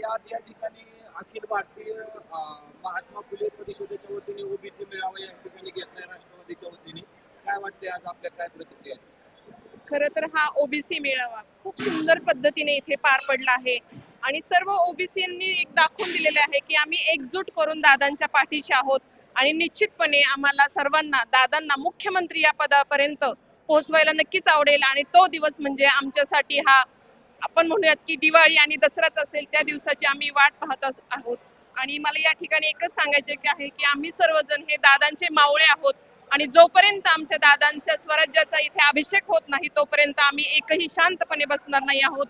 आज या ठिकाणी अखिल भारतीय महात्मा फुले परिषदेच्या वतीने ओबीसी मेळावा या ठिकाणी घेतलाय राष्ट्रवादीच्या वतीने. काय वाटतंय आज आपल्या काय प्रतिक्रिया आहेत? खरं तर हा ओबीसी मेळावा खूप सुंदर पद्धतीने इथे पार पडला आहे आणि सर्व ओबीसींनी एक दाखवून दिलेले आहे की आम्ही एकजूट करून दादांच्या पाठीशी आहोत आणि निश्चितपणे आम्हाला सर्वांना दादांना मुख्यमंत्री या पदापर्यंत पोहोचवायला नक्कीच आवडेल आणि तो दिवस म्हणजे आमच्यासाठी हा आपण म्हणूयात की दिवाळी आणि दसराच असेल त्या दिवसाची आम्ही वाट पाहत आहोत. आणि मला या ठिकाणी एकच सांगायचे आहे की आम्ही सर्वजण हे दादांचे मावळे आहोत आणि जोपर्यंत आमच्या दादांच्या स्वराज्याचा इथे अभिषेक होत नाही तोपर्यंत आम्ही एकही शांतपणे बसणार नाही आहोत.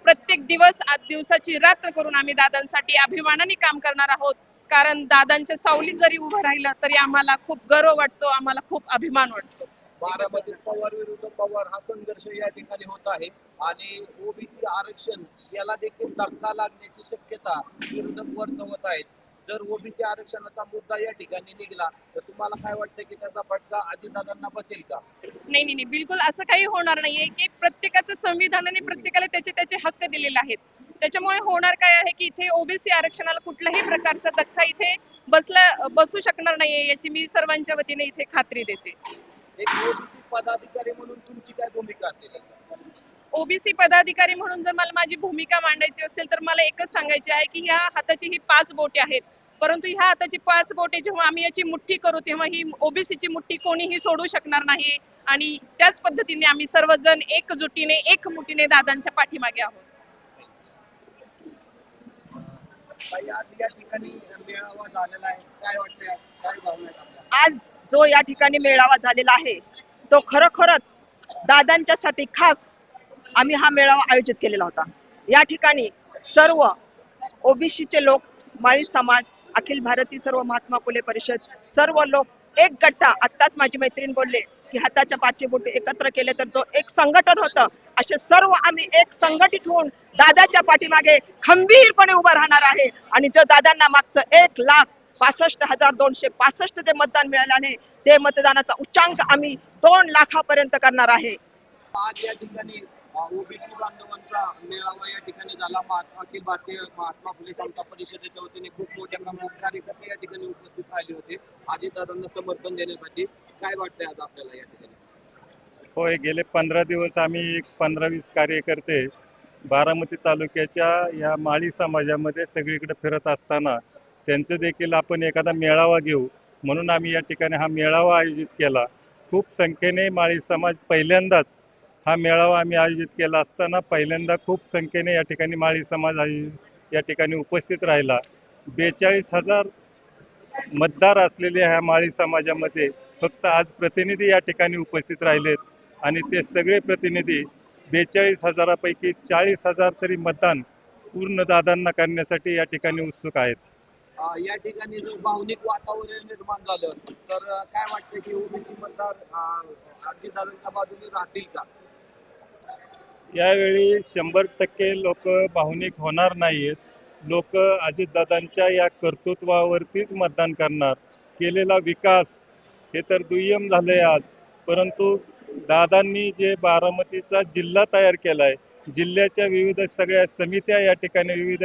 प्रत्येक दिवस आज दिवसाची रात्र करून आम्ही दादांसाठी अभिमानाने काम करणार आहोत. कारण दादांच्या सावलीत जरी उभं राहिलं तरी आम्हाला खूप गर्व वाटतो, आम्हाला खूप अभिमान वाटतो. बारामतीत पवार विरुद्ध पवार हा संघर्ष या ठिकाणी होत आहे आणि ओबीसी आरक्षण याला देखील धक्का लागण्याची शक्यता विरोधक वर्तवत आहेत. जर ओबीसी आरक्षणाचा मुद्दा या ठिकाणी निघाला तर तुम्हाला काय वाटतं की त्याचा फटका अजितदादांना बसेल का? नाही नाही नाही, बिलकुल असं काही होणार नाहीये की प्रत्येकाचं संविधानाने प्रत्येकाला त्याचे त्याचे हक्क दिलेले आहेत. त्याच्यामुळे होणार काय आहे की इथे ओबीसी आरक्षणाला कुठल्याही प्रकारचा धक्का इथे बसू शकणार नाहीये याची मी सर्वांच्या वतीने इथे खात्री देते. एक ओबीसी पदाधिकारी म्हणून तुमची काय भूमिका असेल? ओबीसी पदाधिकारी म्हणून जर मला माझी भूमिका मांडायची असेल तर मला एकच सांगायचे आहे की ह्या हाताची ही 5 बोटे आहेत, परंतु ह्या हाताची 5 बोटे जेव्हा आम्ही याची मुठ्ठी करू तेव्हा ही ओबीसीची मुठ्ठी कोणीही सोडू शकणार नाही आणि त्याच पद्धतीने आम्ही सर्वजण एकजुटीने एकमुठीने दादांच्या पाठीमागे आहोत. आज या ठिकाणी मेळावा झालेला आहे, काय वाटतंय, काय भावना आहेत आपल्या? आज जो या ठिकाणी मेळावा झालेला आहे तो खरोखरच दादांच्यासाठी खास आम्ही हा मेळावा आयोजित केलेला होता. या ठिकाणी सर्व ओबीसीचे लोक, माळी समाज, अखिल भारतीय सर्व महात्मा फुले परिषद सर्व लोक एक गट्टा, आत्ताच माझी मैत्रीण बोलले की हाताच्या 5 बोटे एकत्र केले तर जो एक संघटन होतं, असे सर्व आम्ही एक संघटित होऊन दादाच्या पाठीमागे खंबीरपणे उभं राहणार आहे. आणि जो दादांना मागचं 1,62,265 जे मतदान मिळाल्याने ते मतदानाचा उच्चांक आम्ही 2 लाखापर्यंत करणार आहे. आज या ठिकाणी ओबीसी बांधवांचा मेळावा या ठिकाणी झाला. अखिल भारतीय महात्मा फुले समता परिषदेच्या वतीने खूप मोठ्या प्रमाणात कार्यकर्ते या ठिकाणी उपस्थित राहिले होते अजितदादांना समर्थन देण्यासाठी. काय वाटतंय आज आपल्याला या ठिकाणी? होय, गेले 15 दिवस आम्ही 15-20 कार्यकर्ते बारामती तालुक्याच्या या माळी समाजामध्ये सगळीकडे फिरत असताना त्यांचं देखील आपण एखादा मेळावा घेऊ म्हणून आम्ही या ठिकाणी हा मेळावा आयोजित केला. खूप संख्येने माळी समाज पहिल्यांदाच हा मेळावा आम्ही आयोजित केला असताना पहिल्यांदा खूप संख्येने या ठिकाणी माळी समाज या ठिकाणी उपस्थित राहिला. 42,000 मतदार असलेल्या ह्या माळी समाजामध्ये फक्त आज प्रतिनिधी या ठिकाणी उपस्थित राहिलेत आणि ते सगळे प्रतिनिधी 42,000पैकी 40,000 तरी मतदान पूर्ण दादांना करण्यासाठी या ठिकाणी उत्सुक आहेत. या ठिकाणी जर भावनिक वातावरण निर्माण झालं तर काय वाटतं की ओबीसी मतदार अजितदादांच्या बाजूने राहतील का? यावेळी 100% लोक भावनिक होणार नाहीत. लोक अजितदादांच्या या कर्तृत्वावरतीच मतदान करणार. केलेला विकास हे तर दुय्यम झालंय आज, परंतु दादांनी जे बारामतीचा जिल्हा तयार केलाय, जिल्ह्याच्या विविध सगळ्या समित्या या ठिकाणी विविध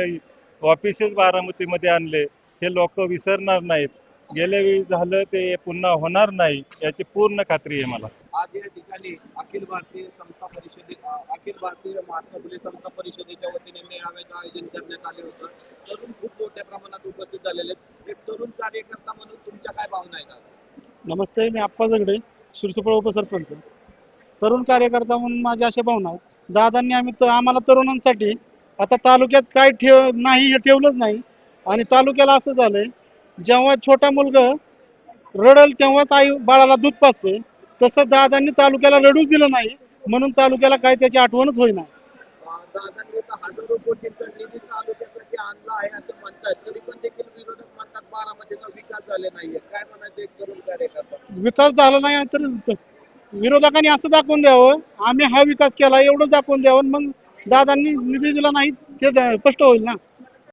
ऑफिसेस बारामतीमध्ये आणले, हे लोक विसरणार नाहीत. गेल्या वेळी झालं ते पुन्हा होणार नाही याची पूर्ण खात्री आहे मला. आज या ठिकाणी अखिल भारतीय महात्मा फुले समता परिषदेच्या वतीने मेळाव्याचं आयोजन करण्यात आले होतं. तरुण खूप मोठ्या प्रमाणात उपस्थित झालेले आहेत. एक तरुण कार्यकर्ता म्हणून तुमच्या काय भावना आहेत? नमस्ते, मी आप्पा झगडे, शिरसोपळ उपसरपंच. तरुण कार्यकर्ता म्हणून माझ्या अशा भावना आहेत. दादांनी आम्हाला तरुणांसाठी आता तालुक्यात काय नाही हे ठेवलंच नाही आणि तालुक्याला असं झालंय, जेव्हा छोटा मुलगा रडल तेव्हाच आई बाळाला दूध पाजते, तसं दादांनी तालुक्याला रडूच दिलं नाही म्हणून तालुक्याला काय त्याची आठवणच होईना. दादांनी तर हजारो कोटींचा निधी तालुक्यासाठी आणला आहे असं म्हणतात, तरी पण देखील विरोधक म्हणतात बारामतीचा विकास झाला नाहीये. काय म्हणायचं एक तरुण कार्यकर्ता? विकास झाला नाही तर विरोधकांनी असं दाखवून द्यावं आम्ही हा विकास केला एवढंच दाखवून द्यावं, मग दादांनी निधी दिला नाही ते स्पष्ट होईल ना.